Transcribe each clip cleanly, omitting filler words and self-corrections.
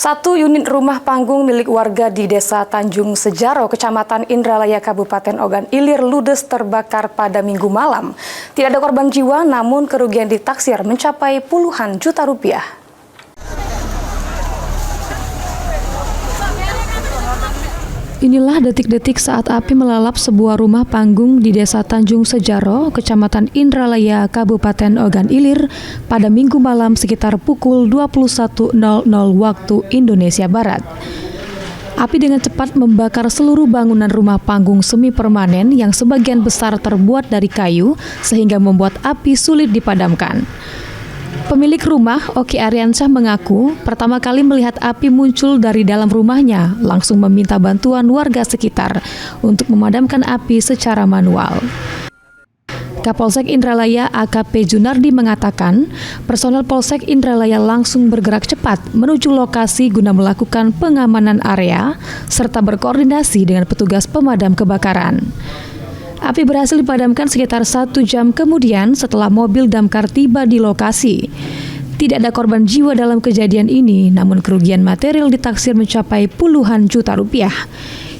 Satu unit rumah panggung milik warga di Desa Tanjung Sejaro, Kecamatan Indralaya, Kabupaten Ogan Ilir, ludes terbakar pada Minggu malam. Tidak ada korban jiwa, namun kerugian ditaksir mencapai puluhan juta rupiah. Inilah detik-detik saat api melalap sebuah rumah panggung di Desa Tanjung Sejaro, Kecamatan Indralaya, Kabupaten Ogan Ilir pada Minggu malam sekitar pukul 21.00 waktu Indonesia Barat. Api dengan cepat membakar seluruh bangunan rumah panggung semi permanen yang sebagian besar terbuat dari kayu sehingga membuat api sulit dipadamkan. Pemilik rumah, Oki Ariansyah, mengaku pertama kali melihat api muncul dari dalam rumahnya, langsung meminta bantuan warga sekitar untuk memadamkan api secara manual. Kapolsek Indralaya AKP Junardi mengatakan, personel Polsek Indralaya langsung bergerak cepat menuju lokasi guna melakukan pengamanan area serta berkoordinasi dengan petugas pemadam kebakaran. Api berhasil dipadamkan sekitar 1 jam kemudian setelah mobil damkar tiba di lokasi. Tidak ada korban jiwa dalam kejadian ini, namun kerugian material ditaksir mencapai puluhan juta rupiah.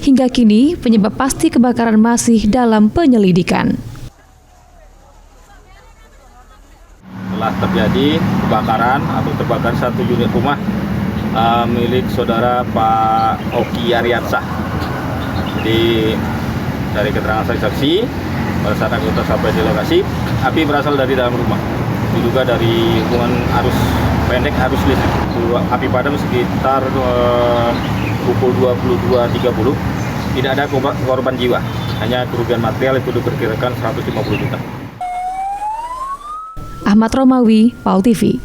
Hingga kini, penyebab pasti kebakaran masih dalam penyelidikan. Telah terjadi kebakaran atau terbakar satu unit rumah milik saudara Pak Oki Ariansyah. Dari keterangan saksi, pada saat anggota sampai di lokasi, api berasal dari dalam rumah. Diduga dari hubungan arus pendek, arus listrik. Api padam sekitar pukul 22.30. Tidak ada korban jiwa, hanya kerugian material itu diperkirakan 150 juta. Ahmad Romawi, PAL TV.